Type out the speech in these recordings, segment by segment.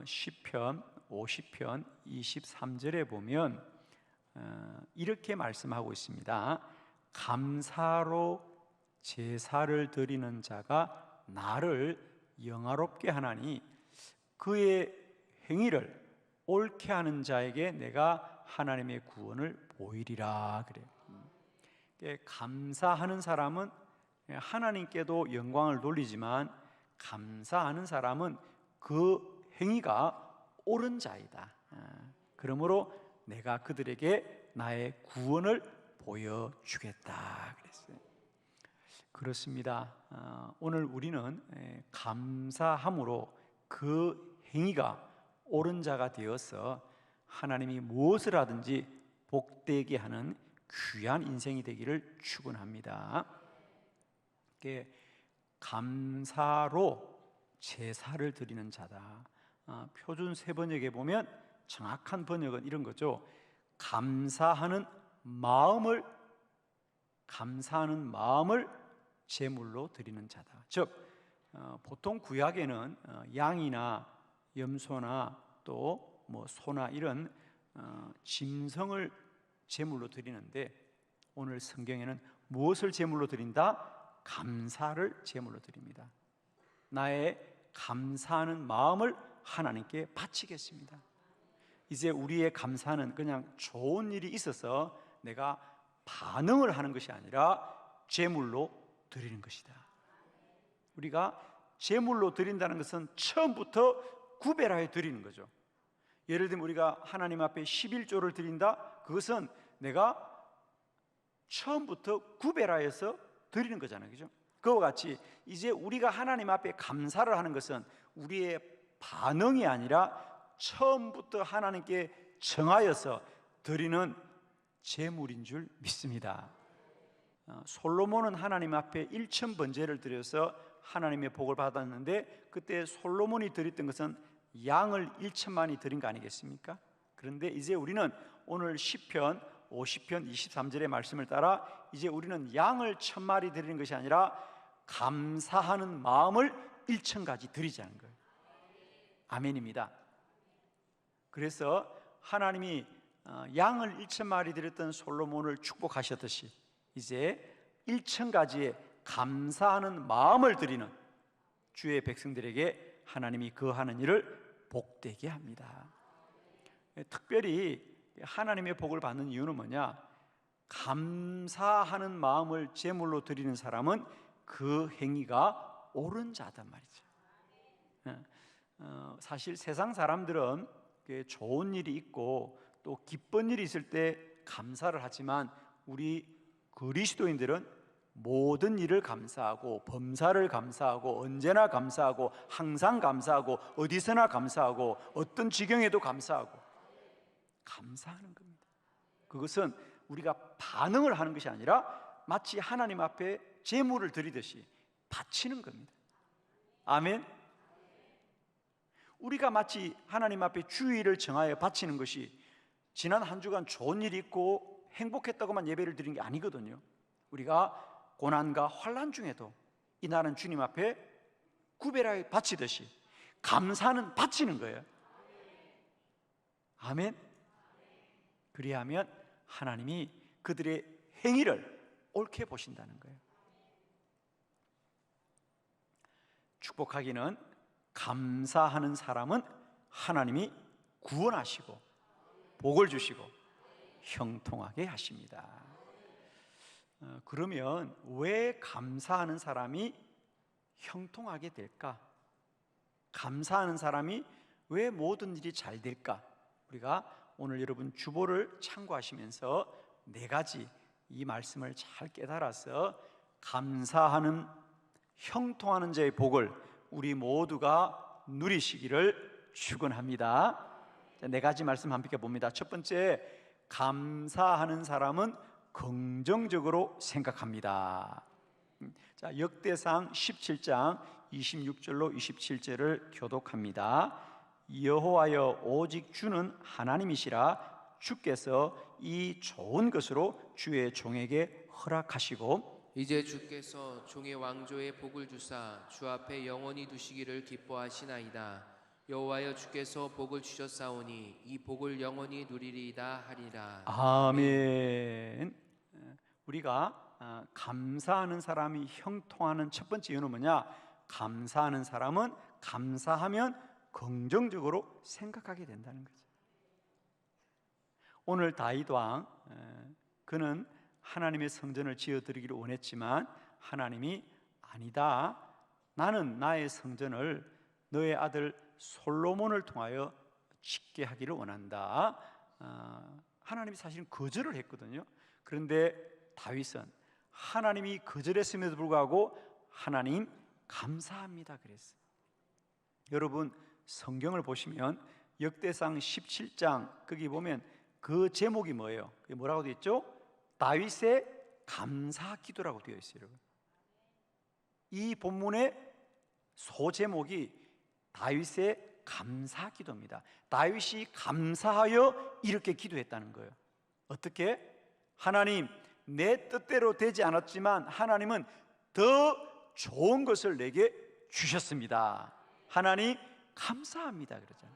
시편 50편 23절에 보면 이렇게 말씀하고 있습니다. 감사로 제사를 드리는 자가 나를 영화롭게 하나니 그의 행위를 옳게 하는 자에게 내가 하나님의 구원을 보이리라. 그래요. 감사하는 사람은 하나님께도 영광을 돌리지만 감사하는 사람은 그 행위가 옳은 자이다. 그러므로 내가 그들에게 나의 구원을 보여주겠다 그랬어요. 그렇습니다. 오늘 우리는 감사함으로 그 행위가 옳은 자가 되어서 하나님이 무엇을 하든지 복되게 하는 귀한 인생이 되기를 축원합니다. 감사로 제사를 드리는 자다. 표준 세번역에 보면 정확한 번역은 이런 거죠. 감사하는 마음을 제물로 드리는 자다. 즉 보통 구약에는 양이나 염소나 또 소나 이런 짐승을 제물로 드리는데 오늘 성경에는 무엇을 제물로 드린다? 감사를 제물로 드립니다. 나의 감사하는 마음을 하나님께 바치겠습니다. 이제 우리의 감사는 그냥 좋은 일이 있어서 내가 반응을 하는 것이 아니라 제물로 드리는 것이다. 우리가 제물로 드린다는 것은 처음부터 구별하여 드리는 거죠. 예를 들면 우리가 하나님 앞에 11조를 드린다? 그것은 내가 처음부터 구별하여서 드리는 거잖아요. 그죠? 그와 같이 이제 우리가 하나님 앞에 감사를 하는 것은 우리의 반응이 아니라 처음부터 하나님께 정하여서 드리는 제물인 줄 믿습니다. 솔로몬은 하나님 앞에 1000번제를 드려서 하나님의 복을 받았는데 그때 솔로몬이 드렸던 것은 양을 1000마리 드린 거 아니겠습니까? 그런데 이제 우리는 오늘 시편 50편 23절의 말씀을 따라 이제 우리는 양을 1000마리 드리는 것이 아니라 감사하는 마음을 1000가지 드리자는 거예요. 아멘입니다. 그래서 하나님이 양을 1000마리 드렸던 솔로몬을 축복하셨듯이 이제 1000가지의 감사하는 마음을 드리는 주의 백성들에게 하나님이 그 하는 일을 복되게 합니다. 특별히 하나님의 복을 받는 이유는 뭐냐? 감사하는 마음을 제물로 드리는 사람은 그 행위가 옳은 자단 말이죠. 사실 세상 사람들은 좋은 일이 있고 또 기쁜 일이 있을 때 감사를 하지만 우리 그리스도인들은 모든 일을 감사하고 범사를 감사하고 언제나 감사하고 항상 감사하고 어디서나 감사하고 어떤 지경에도 감사하고 감사하는 겁니다. 그것은 우리가 반응을 하는 것이 아니라 마치 하나님 앞에 제물을 드리듯이 바치는 겁니다. 아멘. 우리가 마치 하나님 앞에 주일을 정하여 바치는 것이 지난 한 주간 좋은 일이 있고 행복했다고만 예배를 드리는 게 아니거든요. 우리가 고난과 환난 중에도 이날은 주님 앞에 구별하여 바치듯이 감사는 바치는 거예요. 아멘. 그리하면 하나님이 그들의 행위를 옳게 보신다는 거예요. 축복하기는 감사하는 사람은 하나님이 구원하시고 복을 주시고 형통하게 하십니다. 그러면 왜 감사하는 사람이 형통하게 될까? 감사하는 사람이 왜 모든 일이 잘 될까? 우리가 오늘 여러분 주보를 참고하시면서 4가지 이 말씀을 잘 깨달아서 감사하는 형통하는 자의 복을 우리 모두가 누리시기를 축원합니다. 4가지 말씀 함께 봅니다. 첫 번째, 감사하는 사람은 긍정적으로 생각합니다. 자, 역대상 17장 26절로 27절을 교독합니다. 여호와여 오직 주는 하나님이시라. 주께서 이 좋은 것으로 주의 종에게 허락하시고 이제 주께서 종의 왕조에 복을 주사 주 앞에 영원히 두시기를 기뻐하시나이다. 여호와여 주께서 복을 주셨사오니 이 복을 영원히 누리리이다 하리라. 아멘. 우리가 감사하는 사람이 형통하는 첫 번째 이유는 뭐냐? 감사하는 사람은 감사하면 긍정적으로 생각하게 된다는 거죠. 오늘 다윗 왕, 그는 하나님의 성전을 지어드리기를 원했지만 하나님이 아니다, 나는 나의 성전을 너의 아들 솔로몬을 통하여 짓게 하기를 원한다. 하나님이 사실은 거절을 했거든요. 그런데 다윗은 하나님이 거절했음에도 불구하고 하나님 감사합니다 그랬어요. 여러분 성경을 보시면 역대상 17장 거기 보면 그 제목이 뭐예요? 그게 뭐라고 되어 있죠? 다윗의 감사 기도라고 되어 있어요. 여러분, 이 본문의 소제목이 다윗의 감사 기도입니다. 다윗이 감사하여 이렇게 기도했다는 거예요. 어떻게? 하나님, 내 뜻대로 되지 않았지만 하나님은 더 좋은 것을 내게 주셨습니다. 하나님 감사합니다 그러잖아요.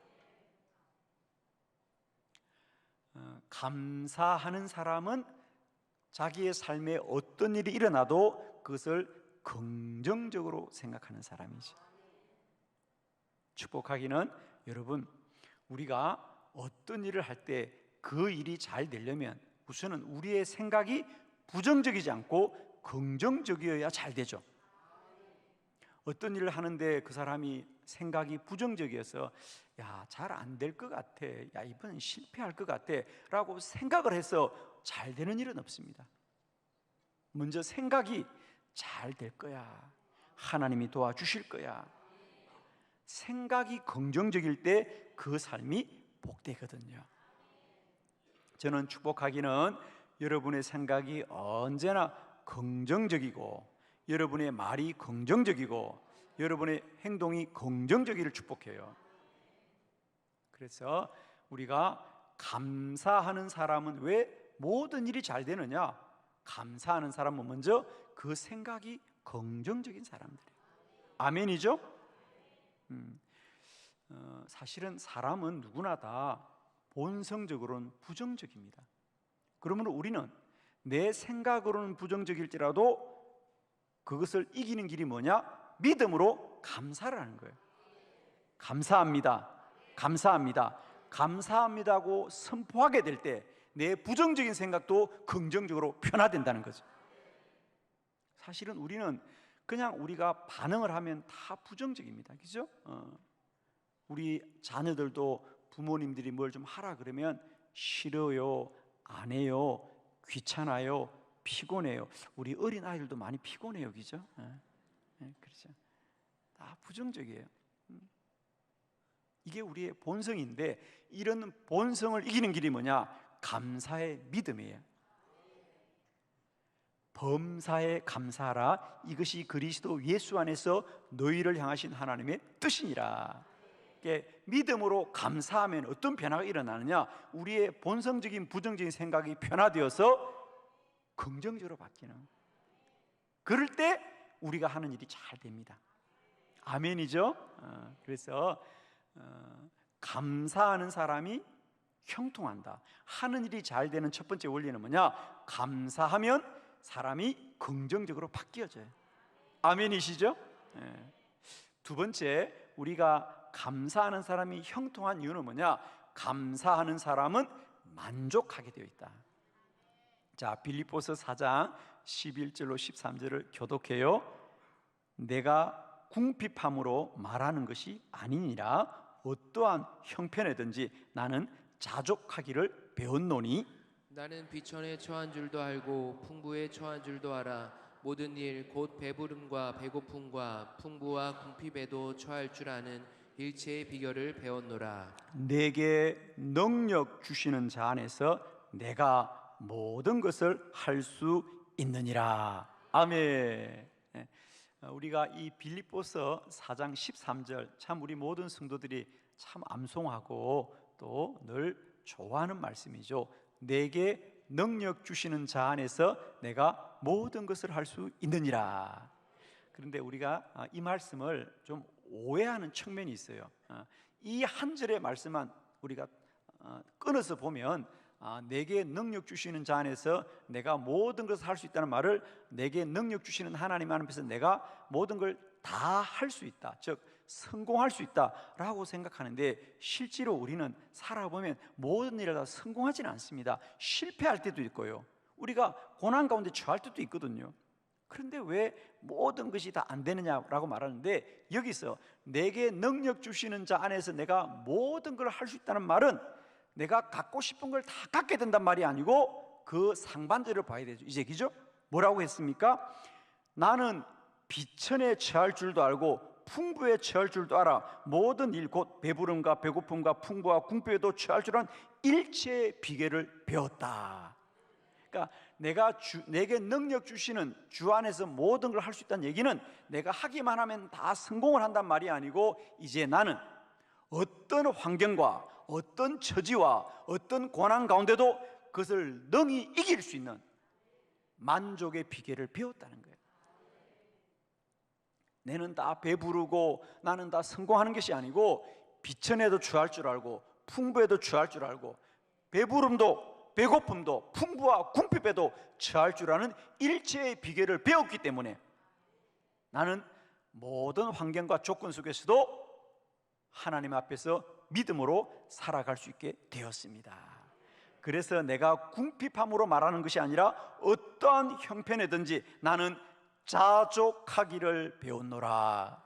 감사하는 사람은 자기의 삶에 어떤 일이 일어나도 그것을 긍정적으로 생각하는 사람이지. 축복하기는 여러분, 우리가 어떤 일을 할 때 그 일이 잘 되려면 우선은 우리의 생각이 부정적이지 않고 긍정적이어야 잘 되죠. 어떤 일을 하는데 그 사람이 생각이 부정적이어서 야, 잘 안 될 것 같아, 야, 이번엔 실패할 것 같아 라고 생각을 해서 잘 되는 일은 없습니다. 먼저 생각이 잘 될 거야, 하나님이 도와주실 거야, 생각이 긍정적일 때 그 삶이 복되거든요. 저는 축복하기는 여러분의 생각이 언제나 긍정적이고 여러분의 말이 긍정적이고 여러분의 행동이 긍정적이기를 축복해요. 그래서 우리가 감사하는 사람은 왜 모든 일이 잘 되느냐? 감사하는 사람은 먼저 그 생각이 긍정적인 사람들이에요. 아멘이죠? 사실은 사람은 누구나 다 본성적으로는 부정적입니다. 그러므로 우리는 내 생각으로는 부정적일지라도 그것을 이기는 길이 뭐냐? 믿음으로 감사를 하는 거예요. 감사합니다, 감사합니다, 감사합니다고 선포하게 될 때 내 부정적인 생각도 긍정적으로 변화된다는 거죠. 사실은 우리는 그냥 우리가 반응을 하면 다 부정적입니다. 그죠? 우리 자녀들도 부모님들이 뭘 좀 하라 그러면 싫어요, 안 해요, 귀찮아요, 피곤해요. 우리 어린 아이들도 많이 피곤해요, 그죠? 그렇죠. 다 부정적이에요. 이게 우리의 본성인데 이런 본성을 이기는 길이 뭐냐? 감사의 믿음이에요. 범사에 감사하라, 이것이 그리스도 예수 안에서 너희를 향하신 하나님의 뜻이니라. 믿음으로 감사하면 어떤 변화가 일어나느냐? 우리의 본성적인 부정적인 생각이 변화되어서 긍정적으로 바뀌는, 그럴 때 우리가 하는 일이 잘 됩니다. 아멘이죠? 그래서 감사하는 사람이 형통한다. 하는 일이 잘 되는 첫 번째 원리는 뭐냐? 감사하면 사람이 긍정적으로 바뀌어져요. 아멘이시죠? 두 번째, 우리가 감사하는 사람이 형통한 이유는 뭐냐? 감사하는 사람은 만족하게 되어 있다. 자, 빌립보서 4장 11절로 13절을 교독해요. 내가 궁핍함으로 말하는 것이 아니니라. 어떠한 형편이든지 나는 자족하기를 배웠노니 나는 비천에 처한 줄도 알고 풍부에 처한 줄도 알아. 모든 일 곧 배부름과 배고픔과 풍부와 궁핍에도 처할 줄 아는 일체의 비결을 배웠노라. 내게 능력 주시는 자 안에서 내가 모든 것을 할 수 있느니라. 아멘. 우리가 이 빌립보서 4장 13절 참 우리 모든 성도들이 참 암송하고 또 늘 좋아하는 말씀이죠. 내게 능력 주시는 자 안에서 내가 모든 것을 할 수 있느니라. 그런데 우리가 이 말씀을 좀 오해하는 측면이 있어요. 이 한 절의 말씀만 우리가 끊어서 보면 내게 능력 주시는 자 안에서 내가 모든 것을 할 수 있다는 말을 내게 능력 주시는 하나님 앞에서 내가 모든 걸 다 할 수 있다, 즉 성공할 수 있다라고 생각하는데, 실제로 우리는 살아보면 모든 일을 다 성공하지는 않습니다. 실패할 때도 있고요, 우리가 고난 가운데 처할 때도 있거든요. 그런데 왜 모든 것이 다 안 되느냐라고 말하는데, 여기서 내게 능력 주시는 자 안에서 내가 모든 걸 할 수 있다는 말은 내가 갖고 싶은 걸 다 갖게 된단 말이 아니고 그 상반절을 봐야 되죠. 이제 그죠? 뭐라고 했습니까? 나는 비천에 처할 줄도 알고 풍부에 처할 줄도 알아. 모든 일 곧 배부름과 배고픔과 풍부와 궁핍에도 처할 줄 아는 일체의 비결을 배웠다. 그러니까 내게 능력 주시는 주 안에서 모든 걸 할 수 있다는 얘기는 내가 하기만 하면 다 성공을 한단 말이 아니고, 이제 나는 어떤 환경과 어떤 처지와 어떤 고난 가운데도 그것을 능히 이길 수 있는 만족의 비결을 배웠다는 거예요. 내는 다 배부르고 나는 다 성공하는 것이 아니고, 비천에도 처할 줄 알고 풍부에도 처할 줄 알고 배부름도 배고픔도 풍부와 궁핍에도 처할 줄 아는 일체의 비결을 배웠기 때문에 나는 모든 환경과 조건 속에서도 하나님 앞에서 믿음으로 살아갈 수 있게 되었습니다. 그래서 내가 궁핍함으로 말하는 것이 아니라 어떠한 형편이든지 나는 자족하기를 배웠노라.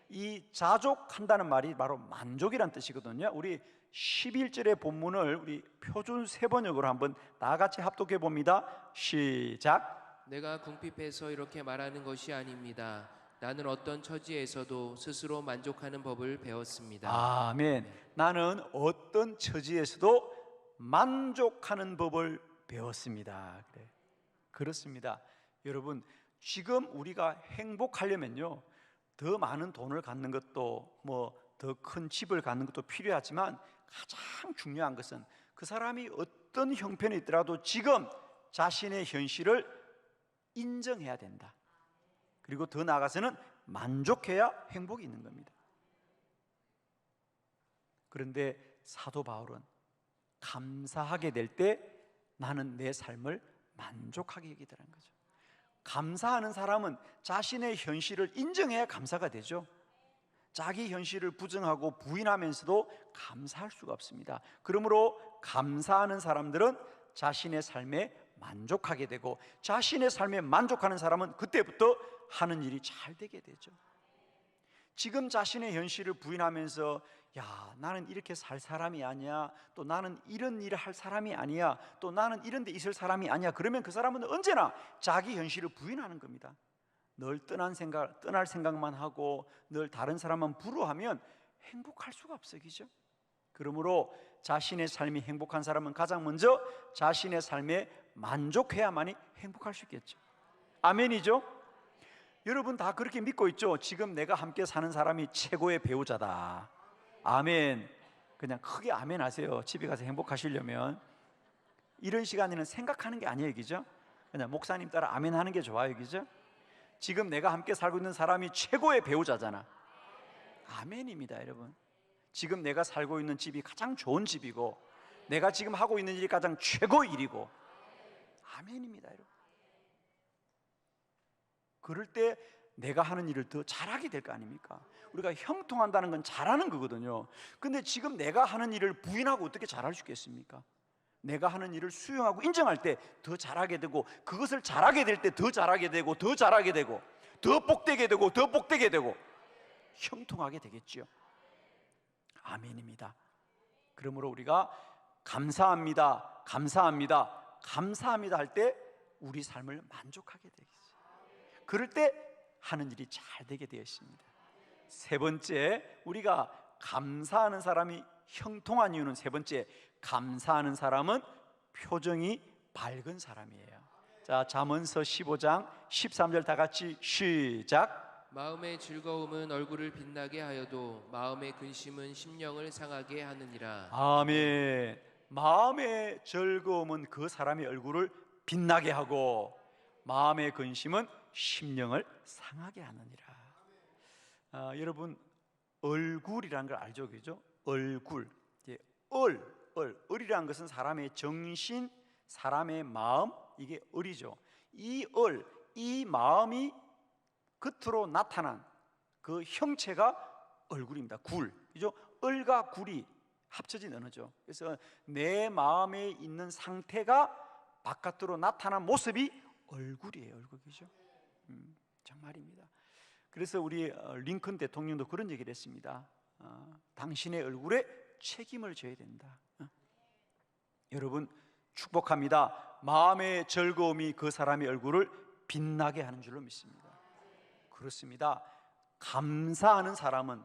이 자족한다는 말이 바로 만족이란 뜻이거든요. 우리 11절의 본문을 우리 표준 세번역으로 한번 다 같이 합독해 봅니다. 시작. 내가 궁핍해서 이렇게 말하는 것이 아닙니다. 나는 어떤 처지에서도 스스로 만족하는 법을 배웠습니다. 아멘. 나는 어떤 처지에서도 만족하는 법을 배웠습니다. 그래. 그렇습니다. 여러분, 지금 우리가 행복하려면요, 더 많은 돈을 갖는 것도 더 큰 집을 갖는 것도 필요하지만 가장 중요한 것은 그 사람이 어떤 형편에 있더라도 지금 자신의 현실을 인정해야 된다. 그리고 더 나아가서는 만족해야 행복이 있는 겁니다. 그런데 사도 바울은 감사하게 될 때 나는 내 삶을 만족하게 여기더라는 거죠. 감사하는 사람은 자신의 현실을 인정해야 감사가 되죠. 자기 현실을 부정하고 부인하면서도 감사할 수가 없습니다. 그러므로 감사하는 사람들은 자신의 삶에 만족하게 되고, 자신의 삶에 만족하는 사람은 그때부터 하는 일이 잘 되게 되죠. 지금 자신의 현실을 부인하면서 야, 나는 이렇게 살 사람이 아니야, 또 나는 이런 일을 할 사람이 아니야, 또 나는 이런 데 있을 사람이 아니야, 그러면 그 사람은 언제나 자기 현실을 부인하는 겁니다. 늘 떠날 생각만 하고 늘 다른 사람만 부러워하면 행복할 수가 없어요. 그죠? 그러므로 자신의 삶이 행복한 사람은 가장 먼저 자신의 삶에 만족해야만이 행복할 수 있겠죠. 아멘이죠? 여러분 다 그렇게 믿고 있죠? 지금 내가 함께 사는 사람이 최고의 배우자다. 아멘. 그냥 크게 아멘 하세요. 집에 가서 행복하시려면. 이런 시간에는 생각하는 게 아니에요. 그죠? 그냥 목사님 따라 아멘 하는 게 좋아요. 그죠? 지금 내가 함께 살고 있는 사람이 최고의 배우자잖아. 아멘입니다. 여러분, 지금 내가 살고 있는 집이 가장 좋은 집이고 내가 지금 하고 있는 일이 가장 최고의 일이고, 아멘입니다. 여러분, 그럴 때 내가 하는 일을 더 잘하게 될 거 아닙니까? 우리가 형통한다는 건 잘하는 거거든요. 근데 지금 내가 하는 일을 부인하고 어떻게 잘할 수 있겠습니까? 내가 하는 일을 수용하고 인정할 때 더 잘하게 되고, 그것을 잘하게 될 때 더 잘하게 되고, 더 잘하게 되고, 더 복되게 되고, 더 복되게 되고, 형통하게 되겠지요. 아멘입니다. 그러므로 우리가 감사합니다, 감사합니다, 감사합니다 할 때 우리 삶을 만족하게 되겠어요. 그럴 때 하는 일이 잘 되게 되어 있습니다. 세 번째, 우리가 감사하는 사람이 형통한 이유는, 세 번째, 감사하는 사람은 표정이 밝은 사람이에요. 자, 잠언서 15장 13절 다 같이 시작. 마음의 즐거움은 얼굴을 빛나게 하여도 마음의 근심은 심령을 상하게 하느니라. 아멘. 마음의 즐거움은 그 사람의 얼굴을 빛나게 하고 마음의 근심은 심령을 상하게 하느니라. 여러분, 얼굴이라는 걸 알죠? 그죠? 얼굴, 이제 을이라는 것은 사람의 정신, 사람의 마음, 이게 을이죠. 이 마음이 겉으로 나타난 그 형체가 얼굴입니다. 굴, 그죠? 을과 굴이 합쳐진 언어죠. 그래서 내 마음에 있는 상태가 바깥으로 나타난 모습이 얼굴이에요. 얼굴이죠. 정말입니다. 그래서 우리 링컨 대통령도 그런 얘기를 했습니다. 당신의 얼굴에 책임을 져야 된다. 여러분 축복합니다. 마음의 즐거움이 그 사람의 얼굴을 빛나게 하는 줄로 믿습니다. 그렇습니다. 감사하는 사람은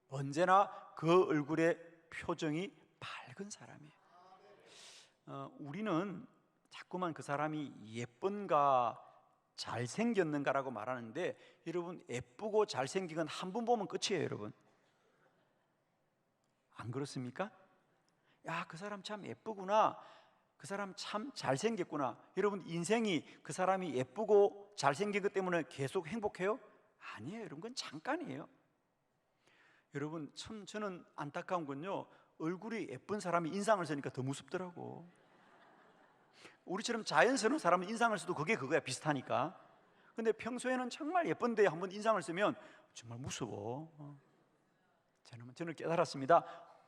언제나 그 얼굴의 표정이 밝은 사람이에요. 우리는 자꾸만 그 사람이 예쁜가 잘생겼는가라고 말하는데, 여러분 예쁘고 잘생긴 건 한 번 보면 끝이에요. 여러분 안 그렇습니까? 야, 그 사람 참 예쁘구나, 그 사람 참 잘생겼구나. 여러분 인생이 그 사람이 예쁘고 잘생긴 것 때문에 계속 행복해요? 아니에요. 여러분 그건 잠깐이에요. 여러분 참 저는 안타까운 건요, 얼굴이 예쁜 사람이 인상을 쓰니까 더 무섭더라고. 우리처럼 자연스러운 사람은 인상을 써도 그거야, 비슷하니까. 근데 평소에는 정말 예쁜데 한번 인상을 쓰면 정말 무서워. 저는 깨달았습니다.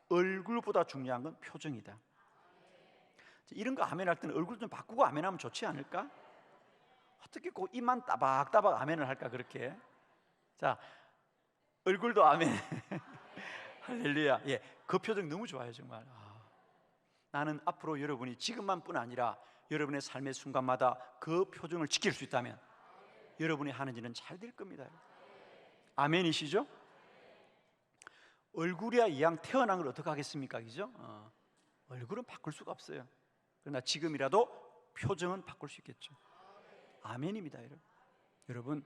얼굴보다 중요한 건 표정이다. 이런 거 아멘할 때는 얼굴 좀 바꾸고 아멘하면 좋지 않을까? 어떻게 꼭 입만 따박따박 아멘을 할까 그렇게? 자, 얼굴도 아멘. 할렐루야. 예, 그 표정 너무 좋아요 정말. 나는 앞으로 여러분이 지금만뿐 아니라 여러분의 삶의 순간마다 그 표정을 지킬 수 있다면 여러분이 하는 일은 잘 될 겁니다. 아멘이시죠? 얼굴이야 이왕 태어난 걸 어떻게 하겠습니까? 그죠? 얼굴은 바꿀 수가 없어요. 그러나 지금이라도 표정은 바꿀 수 있겠죠. 아멘입니다. 여러분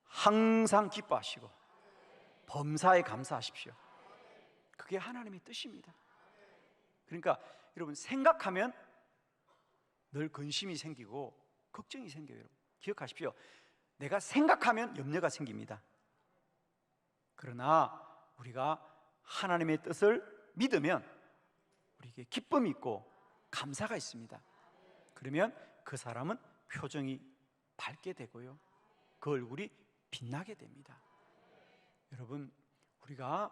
항상 기뻐하시고 범사에 감사하십시오. 그게 하나님의 뜻입니다. 그러니까 여러분 생각하면 늘 근심이 생기고 걱정이 생겨요. 여러분 기억하십시오. 내가 생각하면 염려가 생깁니다. 그러나 우리가 하나님의 뜻을 믿으면 우리에게 기쁨이 있고 감사가 있습니다. 그러면 그 사람은 표정이 밝게 되고요, 그 얼굴이 빛나게 됩니다. 여러분 우리가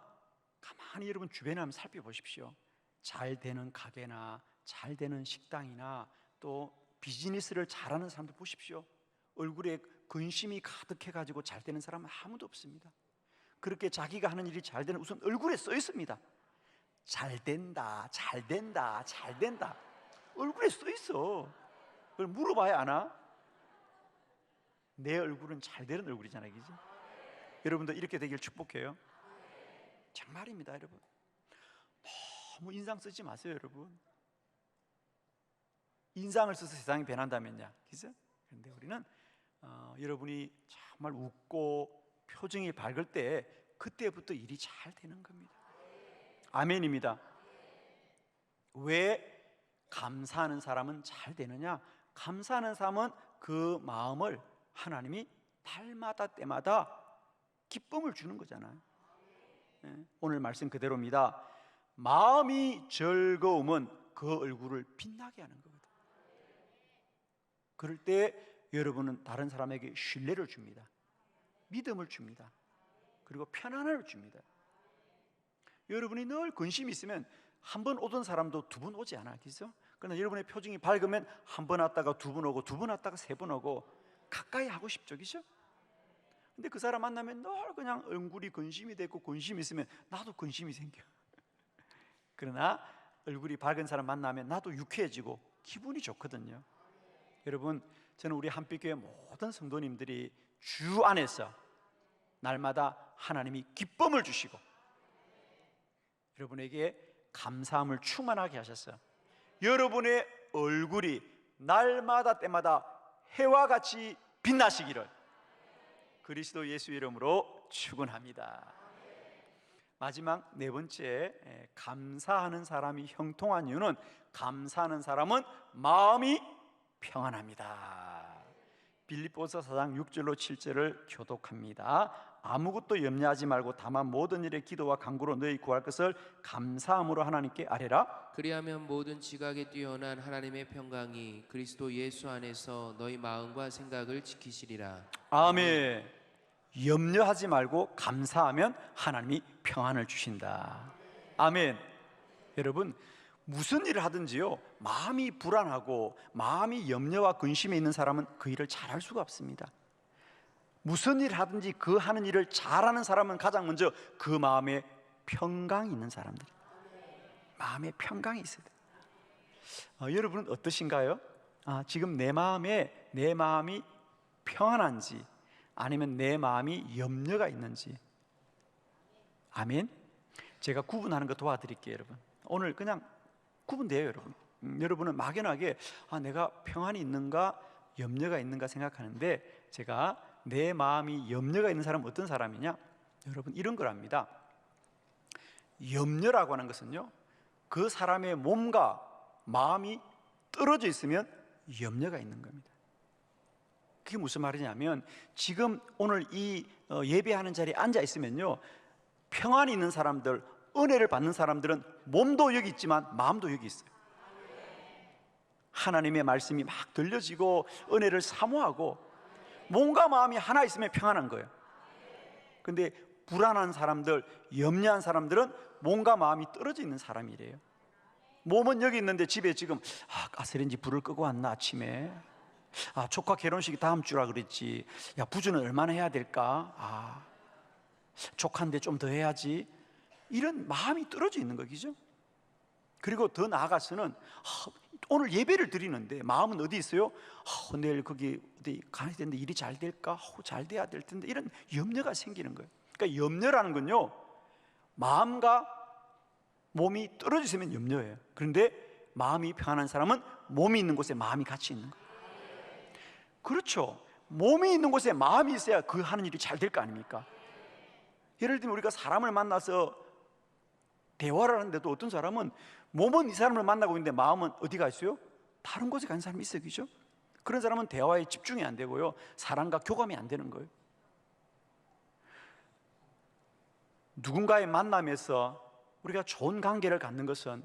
가만히 여러분 주변에 한번 살펴보십시오. 잘 되는 가게나 잘 되는 식당이나 또 비즈니스를 잘하는 사람들 보십시오. 얼굴에 근심이 가득해가지고 잘 되는 사람은 아무도 없습니다. 그렇게 자기가 하는 일이 잘 되는, 우선 얼굴에 써 있습니다. 잘 된다, 잘 된다, 잘 된다. 얼굴에 써 있어. 그걸 물어봐야 아나? 내 얼굴은 잘 되는 얼굴이잖아요, 그죠? 여러분도 이렇게 되길 축복해요. 정말입니다, 여러분. 너무 인상 쓰지 마세요, 여러분. 인상을 써서 세상이 변한다면요, 그죠? 그런데 우리는 여러분이 정말 웃고 표정이 밝을 때 그때부터 일이 잘 되는 겁니다. 아멘입니다. 왜 감사하는 사람은 잘 되느냐? 감사하는 사람은 그 마음을 하나님이 날마다 때마다 기쁨을 주는 거잖아요. 오늘 말씀 그대로입니다. 마음이 즐거움은 그 얼굴을 빛나게 하는 거거든요. 그럴 때 여러분은 다른 사람에게 신뢰를 줍니다. 믿음을 줍니다. 그리고 편안함을 줍니다. 여러분이 늘 근심이 있으면 한 번 오던 사람도 두 번 오지 않아, 그죠? 그러나 여러분의 표정이 밝으면 한 번 왔다가 두 번 오고 두 번 왔다가 세 번 오고 가까이 하고 싶죠, 그죠? 근데 그 사람 만나면 늘 그냥 얼굴이 근심이 되고 근심이 있으면 나도 근심이 생겨. 그러나 얼굴이 밝은 사람 만나면 나도 유쾌해지고 기분이 좋거든요. 여러분 저는 우리 한빛교회 모든 성도님들이 주 안에서 날마다 하나님이 기쁨을 주시고 여러분에게 감사함을 충만하게 하셨어요. 여러분의 얼굴이 날마다 때마다 해와 같이 빛나시기를 그리스도 예수 이름으로 축원합니다. 마지막 네 번째, 감사하는 사람이 형통한 이유는 감사하는 사람은 마음이 평안합니다. 빌립보서 4장 6절로 7절을 교독합니다. 아무것도 염려하지 말고 다만 모든 일에 기도와 간구로 너희 구할 것을 감사함으로 하나님께 아뢰라. 그리하면 모든 지각에 뛰어난 하나님의 평강이 그리스도 예수 안에서 너희 마음과 생각을 지키시리라. 아멘. 염려하지 말고 감사하면 하나님이 평안을 주신다. 아멘. 여러분, 무슨 일을 하든지요, 마음이 불안하고 마음이 염려와 근심에 있는 사람은 그 일을 잘할 수가 없습니다. 무슨 일을 하든지 그 하는 일을 잘하는 사람은 가장 먼저 그 마음에 평강이 있는 사람들, 마음에 평강이 있어야 돼요. 여러분은 어떠신가요? 지금 내 마음이 평안한지 아니면 내 마음이 염려가 있는지. 아멘. 제가 구분하는 거 도와드릴게요. 여러분, 오늘 그냥 구분돼요. 여러분, 여러분은 막연하게 내가 평안이 있는가 염려가 있는가 생각하는데, 제가 내 마음이 염려가 있는 사람은 어떤 사람이냐, 여러분 이런 걸 압니다. 염려라고 하는 것은요, 그 사람의 몸과 마음이 떨어져 있으면 염려가 있는 겁니다. 그게 무슨 말이냐면, 지금 오늘 이 예배하는 자리에 앉아 있으면요, 평안이 있는 사람들, 은혜를 받는 사람들은 몸도 여기 있지만 마음도 여기 있어요. 하나님의 말씀이 막 들려지고 은혜를 사모하고 몸과 마음이 하나 있으면 평안한 거예요. 근데 불안한 사람들, 염려한 사람들은 몸과 마음이 떨어져 있는 사람이래요. 몸은 여기 있는데 집에 지금 가스레인지 불을 끄고 왔나 아침에, 조카 결혼식이 다음 주라 그랬지, 야 부주는 얼마나 해야 될까, 조카인데 좀 더 해야지, 이런 마음이 떨어져 있는 거죠. 그리고 더 나아가서는 오늘 예배를 드리는데 마음은 어디 있어요? 내일 거기 어디 가야 되는데 일이 잘 될까? 잘 돼야 될 텐데, 이런 염려가 생기는 거예요. 그러니까 염려라는 건요, 마음과 몸이 떨어져 있으면 염려예요. 그런데 마음이 평안한 사람은 몸이 있는 곳에 마음이 같이 있는 거예요. 그렇죠. 몸이 있는 곳에 마음이 있어야 그 하는 일이 잘 될 거 아닙니까? 예를 들면 우리가 사람을 만나서 대화를 하는데도 어떤 사람은 몸은 이 사람을 만나고 있는데 마음은 어디가 있어요? 다른 곳에 간 사람이 있어요. 그죠? 그런 사람은 대화에 집중이 안 되고요, 사람과 교감이 안 되는 거예요. 누군가의 만남에서 우리가 좋은 관계를 갖는 것은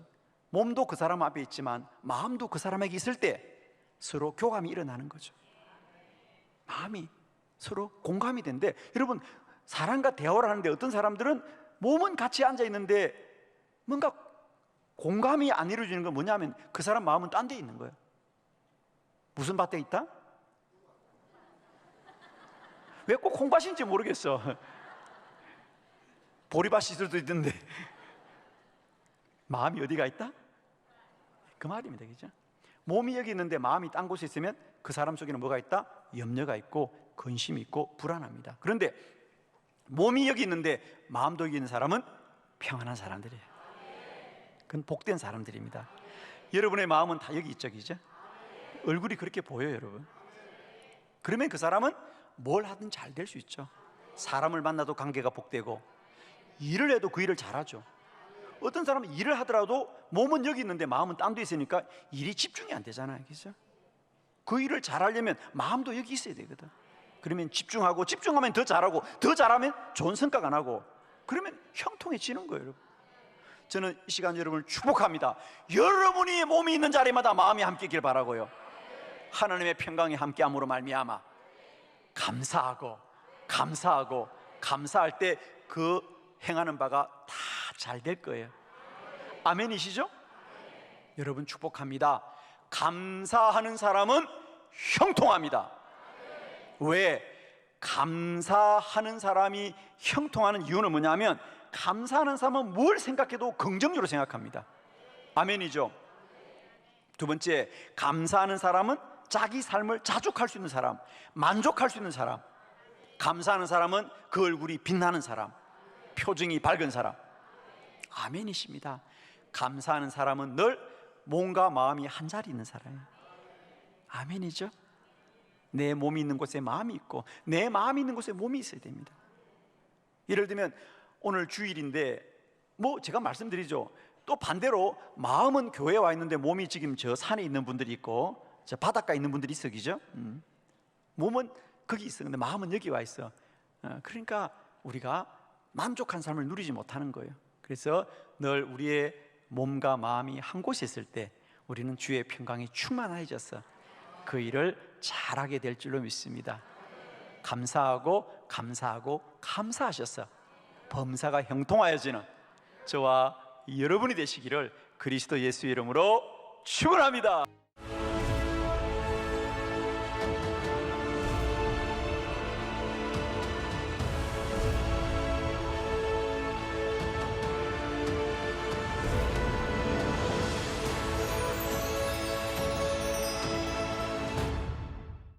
몸도 그 사람 앞에 있지만 마음도 그 사람에게 있을 때 서로 교감이 일어나는 거죠. 마음이 서로 공감이 되는데, 여러분 사람과 대화를 하는데 어떤 사람들은 몸은 같이 앉아 있는데 뭔가 공감이 안 이루어지는 건 뭐냐면 그 사람 마음은 딴 데 있는 거예요. 무슨 밭에 있다? 왜 꼭 콩밭인지 모르겠어. 보리밭일 수도 있던데 마음이 어디가 있다? 그 말입니다. 그죠? 몸이 여기 있는데 마음이 딴 곳에 있으면 그 사람 속에는 뭐가 있다? 염려가 있고 근심이 있고 불안합니다. 그런데 몸이 여기 있는데 마음도 여기 있는 사람은 평안한 사람들이에요. 그건 복된 사람들입니다. 여러분의 마음은 다 여기 있죠, 그죠? 얼굴이 그렇게 보여요, 여러분. 그러면 그 사람은 뭘 하든 잘 될 수 있죠. 사람을 만나도 관계가 복되고, 일을 해도 그 일을 잘하죠. 어떤 사람은 일을 하더라도 몸은 여기 있는데 마음은 딴 데 있으니까 일이 집중이 안 되잖아요, 그죠? 그 일을 잘하려면 마음도 여기 있어야 되거든. 그러면 집중하면 더 잘하고, 더 잘하면 좋은 성과가 나고, 그러면 형통해지는 거예요, 여러분. 저는 이 시간 여러분을 축복합니다. 여러분이 몸이 있는 자리마다 마음이 함께 있길 바라고요. 하나님의 평강이 함께함으로 말미암아 감사할 때 그 행하는 바가 다 잘 될 거예요. 아멘이시죠? 여러분 축복합니다. 감사하는 사람은 형통합니다. 왜? 감사하는 사람이 형통하는 이유는 뭐냐면, 감사하는 사람은 뭘 생각해도 긍정적으로 생각합니다. 아멘이죠? 두 번째, 감사하는 사람은 자기 삶을 자족할 수 있는 사람, 만족할 수 있는 사람. 감사하는 사람은 그 얼굴이 빛나는 사람, 표정이 밝은 사람. 아멘이십니다. 감사하는 사람은 늘 몸과 마음이 한 자리 있는 사람이에요. 아멘이죠? 내 몸이 있는 곳에 마음이 있고 내 마음이 있는 곳에 몸이 있어야 됩니다. 예를 들면 오늘 주일인데 제가 말씀드리죠. 또 반대로 마음은 교회에 와 있는데 몸이 지금 저 산에 있는 분들이 있고 저 바닷가에 있는 분들이 있어, 그죠? 몸은 거기 있어. 근데 마음은 여기 와 있어. 그러니까 우리가 만족한 삶을 누리지 못하는 거예요. 그래서 늘 우리의 몸과 마음이 한 곳에 있을 때 우리는 주의 평강이 충만해져서 그 일을 잘하게 될 줄로 믿습니다. 감사하고 감사하고 감사하셔서 범사가 형통하여지는 저와 여러분이 되시기를 그리스도 예수 이름으로 축원합니다.